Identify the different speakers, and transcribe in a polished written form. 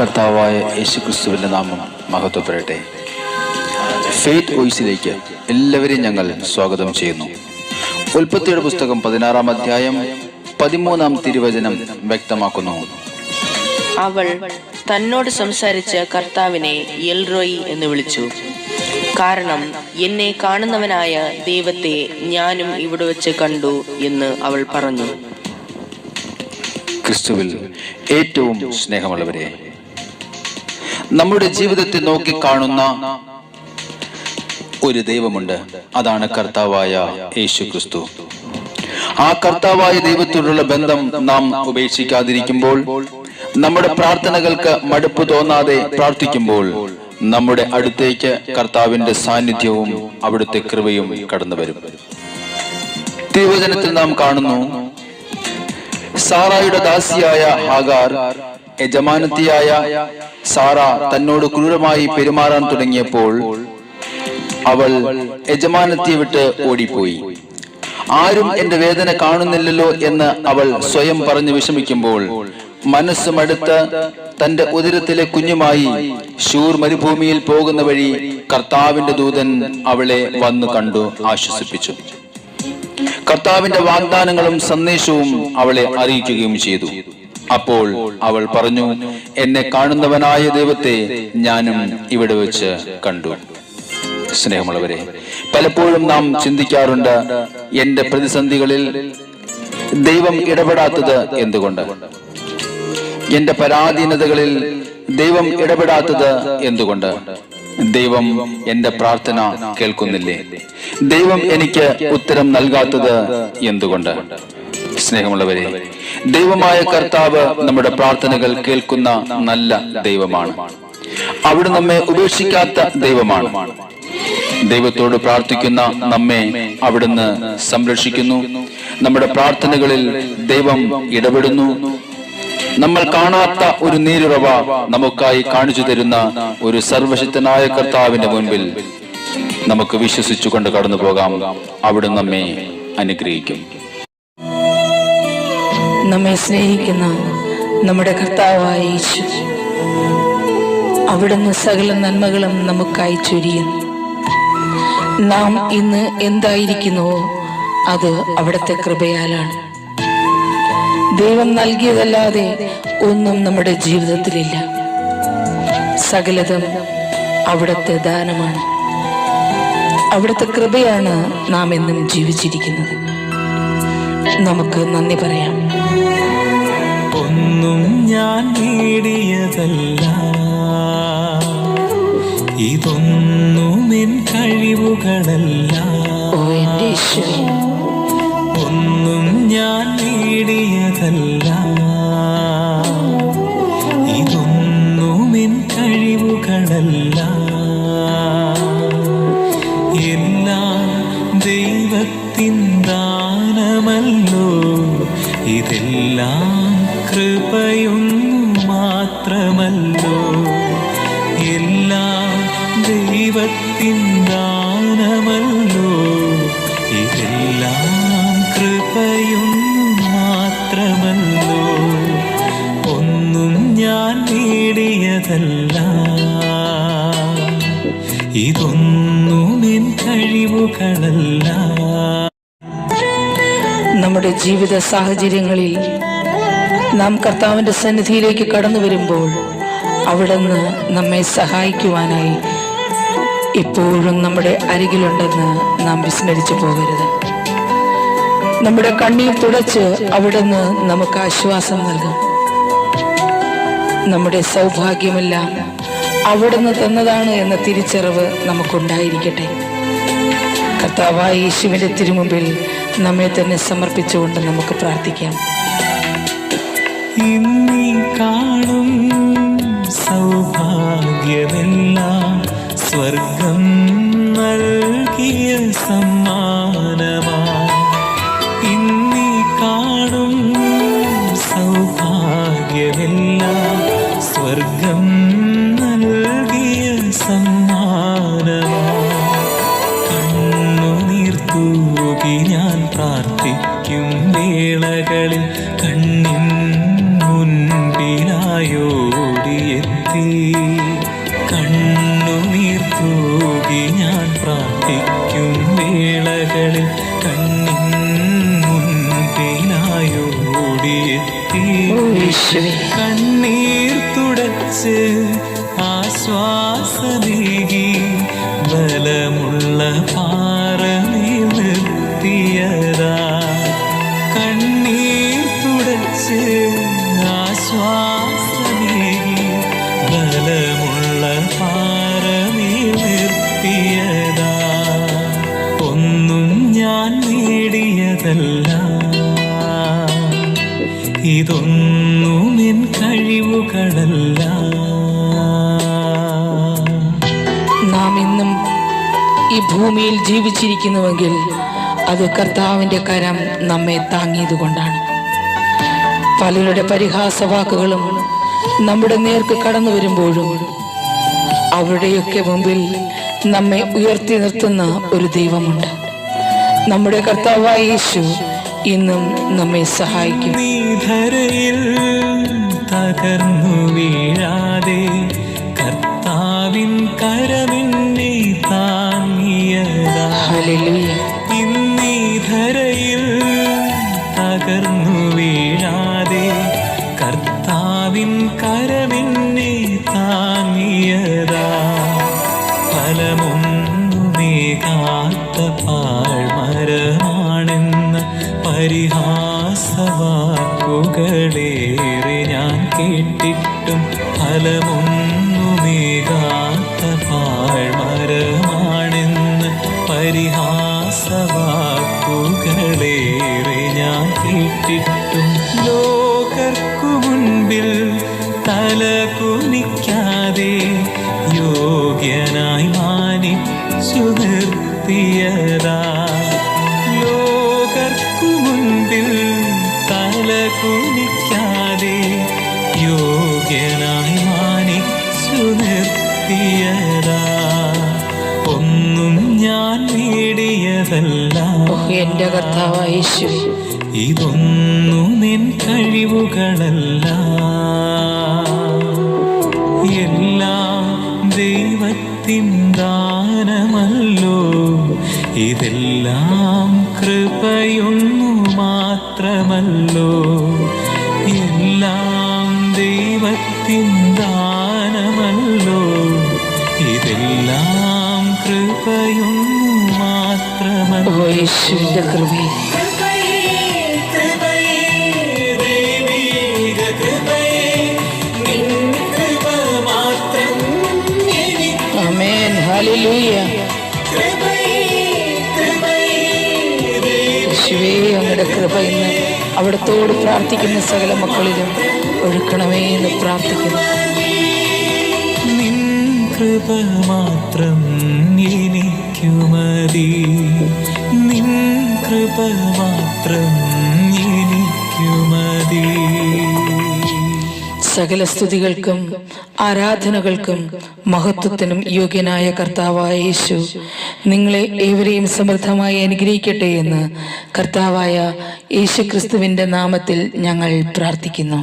Speaker 1: കർത്താവായ യേശുക്രിസ്തുവിന്റെ നാമം മഹത്വപ്പെടട്ടെ. ഫെയ്ത്ത് വോയിസിലേക്ക് എല്ലാവരെയും ഞങ്ങൾ സ്വാഗതം ചെയ്യുന്നു. ഉൽപ്പത്തിയുടെ പുസ്തകം 16-ാം അധ്യായം 13-ാം തിരുവചനം വ്യക്തമാക്കുന്നു.
Speaker 2: അവൾ തന്നോട് സംസാരിച്ച കർത്താവിനെ എൽറോയി എന്ന് വിളിച്ചു. കാരണം എന്നെ കാണുന്നവനായ ദൈവത്തെ ഞാനും ഇവിടെ വെച്ച് കണ്ടു എന്ന് അവൾ പറഞ്ഞു.
Speaker 1: ക്രിസ്തുവിൽ ഏറ്റവും സ്നേഹമുള്ളവരെ, നമ്മുടെ ജീവിതത്തെ നോക്കിക്കാണുന്ന ഒരു ദൈവമുണ്ട്. അതാണ് കർത്താവായ യേശു ക്രിസ്തു. ആ കർത്താവായ ദൈവത്തോടുള്ള ബന്ധം നാം ഉപേക്ഷിക്കാതിരിക്കുമ്പോൾ, നമ്മുടെ പ്രാർത്ഥനകൾക്ക് മടുപ്പ് തോന്നാതെ പ്രാർത്ഥിക്കുമ്പോൾ, നമ്മുടെ അടുത്തേക്ക് കർത്താവിന്റെ സാന്നിധ്യവും അവിടുത്തെ കൃപയും കടന്നു വരും. തിരുവചനത്തിൽ നാം കാണുന്നു, സാറായുടെ ദാസിയായ ഹാഗാർ യജമാനത്തിയായ സാറ തന്നോട് ക്രൂരമായി പെരുമാറാൻ തുടങ്ങിയപ്പോൾ അവൾ യജമാനത്തിയെ വിട്ട് ഓടിപ്പോയി. ആരും എന്റെ വേദന കാണുന്നില്ലല്ലോ എന്ന് അവൾ സ്വയം പറഞ്ഞു വിഷമിക്കുമ്പോൾ, മനസ്സുമടുത്ത് തന്റെ ഉദരത്തിലെ കുഞ്ഞുമായി ശൂർ മരുഭൂമിയിൽ പോകുന്ന വഴി കർത്താവിന്റെ ദൂതൻ അവളെ വന്നു കണ്ടു ആശ്വസിപ്പിച്ചു. കർത്താവിന്റെ വാഗ്ദാനങ്ങളും സന്ദേശവും അവളെ അറിയിക്കുകയും ചെയ്തു. അപ്പോൾ അവൾ പറഞ്ഞു, എന്നെ കാണുന്നവനായ ദൈവത്തെ ഞാനും ഇവിടെ വെച്ച് കണ്ടു. സ്നേഹമുള്ളവരെ, പലപ്പോഴും നാം ചിന്തിക്കാറുണ്ട്, എന്റെ പ്രതിസന്ധികളിൽ ദൈവം ഇടപെടാത്തത് എന്തുകൊണ്ട്? എന്റെ പരാധീനതകളിൽ ദൈവം ഇടപെടാത്തത് എന്തുകൊണ്ട്? ദൈവം എന്റെ പ്രാർത്ഥന കേൾക്കുന്നില്ലേ? ദൈവം എനിക്ക് ഉത്തരം നൽകാത്തത് എന്തുകൊണ്ട്? സ്നേഹമുള്ളവരെ, ദൈവമായ കർത്താവ് നമ്മുടെ പ്രാർത്ഥനകൾ കേൾക്കുന്ന നല്ല ദൈവമാണ്. അവിടെ നമ്മെ ഉപേക്ഷിക്കാത്ത ദൈവമാണ്. ദൈവത്തോട് പ്രാർത്ഥിക്കുന്ന നമ്മെ അവിടുന്ന് സംരക്ഷിക്കുന്നു. നമ്മുടെ പ്രാർത്ഥനകളിൽ ദൈവം ഇടപെടുന്നു. നമ്മൾ കാണാത്ത ഒരു നീരുറവ നമുക്കായി കാണിച്ചു തരുന്ന ഒരു സർവശക്തനായ കർത്താവിന്റെ മുൻപിൽ നമുക്ക് വിശ്വസിച്ചുകൊണ്ട് കടന്നു പോകാം. അവിടുന്ന് നമ്മെ അനുഗ്രഹിക്കും.
Speaker 3: നമ്മെ സ്നേഹിക്കുന്ന നമ്മുടെ കർത്താവായ യേശു, അവിടുന്ന് സകല നന്മകളും നമുക്കായി ചൊരിയുന്നു. നാം ഇന്ന് എന്തായിരിക്കുന്നുവോ അത് അവിടുത്തെ കൃപയാലാണ്. ദൈവം നൽകിയതല്ലാതെ ഒന്നും നമ്മുടെ ജീവിതത്തിലില്ല. സകലതും അവിടുത്തെ ദാനമാണ്. അവിടുത്തെ കൃപയാണ് നാം എന്നും ജീവിച്ചിരിക്കുന്നത്. നമുക്ക് നന്ദി പറയാം.
Speaker 4: ഒന്നും ഞാൻ നേടിയതല്ല, ഇതൊന്നും എൻ കഴിവുകളല്ല.
Speaker 3: ഓ എൻ്റെ ഈശോയേ,
Speaker 4: ഒന്നും ഞാൻ നേടിയതല്ല, ഇതൊന്നും എൻ കഴിവുകളല്ല. എല്ലാം ദൈവത്തിൻ ദാനമല്ലോ, ഇതെല്ലാം കൃപയൊന്നു മാത്രമല്ലോ. എല്ലാം ദൈവത്തിൻ ദാനമല്ലോ, ഇതെല്ലാം കൃപയൊന്നു മാത്രമല്ലോ. ഒന്നും ഞാൻ നേടിയതല്ല, ഇതൊന്നും എൻ കഴിവുകളല്ല.
Speaker 3: നമ്മുടെ ജീവിത സാഹചര്യങ്ങളിൽ നാം കർത്താവിന്റെ സന്നിധിയിലേക്ക് കടന്നു വരുമ്പോൾ, അവിടുന്ന് നമ്മെ സഹായിക്കുവാനായി എപ്പോഴും നമ്മുടെ അരികിലുണ്ടെന്ന് നാം വിസ്മരിച്ചു പോകരുത്. നമ്മുടെ കണ്ണീർ തുടച്ച് അവിടുന്ന് നമുക്ക് ആശ്വാസം നൽകും. നമ്മുടെ സൗഭാഗ്യമെല്ലാം അവിടുന്ന് തന്നതാണ് എന്ന തിരിച്ചറിവ് നമുക്കുണ്ടായിരിക്കട്ടെ. കർത്താവായ യേശുവിന്റെ തിരുമുമ്പിൽ നമ്മെ തന്നെ സമർപ്പിച്ചുകൊണ്ട് നമുക്ക് പ്രാർത്ഥിക്കാം.
Speaker 4: ഇന്നീ കാണും സൗഭാഗ്യമെല്ലാം സ്വർഗം നൽകിയ സമ്മാനമാ. ഇന്നീ കാണും സൗഭാഗ്യമെല്ലാം സ്വർഗം നൽകിയ സമ്മാനമാ. കണ്ണുനീർ തൂകി ഞാൻ പ്രാർത്ഥിക്കും വേളകളിൽ കണ്ണിൻ മുൻപിലായോടിയെത്തി പ്രാർത്ഥിക്കും വേളകളിൽ കണ്ണിൻ മുൻപിനായോടിയെത്തി കണ്ണീർ തുടച്ച് ആശ്വാസമേകി ബലമുള്ള പാറമേൽ നിർത്തിയതാ. കണ്ണീർ തുടച്ച് ആശ്വാസമേകി ബലമുള്ള പാറമേൽ നിർത്തിയതാ. ഒന്നും ഞാൻ നേടിയതല്ല, ഇതൊന്നും എൻ കഴിവുകളല്ല.
Speaker 3: നാം ഇന്നും ഈ ഭൂമിയിൽ ജീവിച്ചിരിക്കുന്നുവെങ്കിൽ അത് കർത്താവിൻ്റെ കരം നമ്മെ താങ്ങിയത് കൊണ്ടാണ്. പലരുടെ പരിഹാസവാക്കുകളും നമ്മുടെ നേർക്ക് കടന്നു വരുമ്പോഴും അവരുടെയൊക്കെ മുമ്പിൽ നമ്മെ ഉയർത്തി നിർത്തുന്ന ഒരു ദൈവമുണ്ട്. നമ്മുടെ കർത്താവായ യേശു ഇന്നും നമ്മെ സഹായിക്കും.
Speaker 4: നീ ധരയിൽ തകർന്നു വീഴാതെ കർത്താവിൻ കരമെന്നെ താങ്ങിയതാ.
Speaker 3: ഹല്ലേലൂയ.
Speaker 4: ഇന്നീ ധരയിൽ തകർന്നു വീഴാതെ കർത്താവിൻ കരമെന്നെ താങ്ങിയതാ. ഫലമൊന്നുമേകാത്ത പാഴ്മരമാണെന്ന പരിഹാസവാക്കുകളേറെ ഞാൻ കേട്ടിട്ടും ഫലമൊന്നുമേകാത്ത പാഴ്മരമാണെന്ന് പരിഹാസവാക്കുകളേറെ ഞാൻ കേട്ടിട്ടും ലോകർക്കു മുൻപിൽ തല കുനിക്കാതെ യോഗ്യനായി മാനിച്ചു നിർത്തിയതാ. ലോകർക്കു മുൻപിൽ തല കുനിക്കാതെ യോഗ്യനായി മാനിച്ചു നിർത്തിയതാ. ഒന്നും ഞാൻ നേടിയതല്ല,
Speaker 3: എൻ്റെ കർത്താവായ യേശു,
Speaker 4: ഇതൊന്നും എൻ കഴിവുകളല്ല. എല്ലാം ദൈവത്തിൻ ദാനമല്ലോ, ഇതെല്ലാം കൃപയൊന്നു മാത്രമല്ലോ. എല്ലാം ദൈവത്തിൻ ദാനമല്ലോ, ഇതെല്ലാം കൃപയൊന്നു മാത്രമല്ലോ.
Speaker 3: ഓ യേശുവിൻ്റെ കൃപയെ, ആമേൻ. ഹല്ലേലൂയ. യേശുവേ, അങ്ങയുടെ കൃപ ഇന്ന് അവിടത്തോട് പ്രാർത്ഥിക്കുന്ന സകല മക്കളിലും ഒഴുക്കണമേ എന്ന് പ്രാർത്ഥിക്കുന്നു.
Speaker 4: നിൻ കൃപ മാത്രം എനിക്കു മതി, നിൻ കൃപ മാത്രം എനിക്കു മതി.
Speaker 3: സകല സ്തുതികൾക്കും ആരാധനകൾക്കും മഹത്വത്തിനും യോഗ്യനായ കർത്താവായ യേശു നിങ്ങളെ ഏവരെയും സമൃദ്ധമായി അനുഗ്രഹിക്കട്ടെ എന്ന് കർത്താവായ യേശു ക്രിസ്തുവിൻ്റെ നാമത്തിൽ ഞങ്ങൾ പ്രാർത്ഥിക്കുന്നു.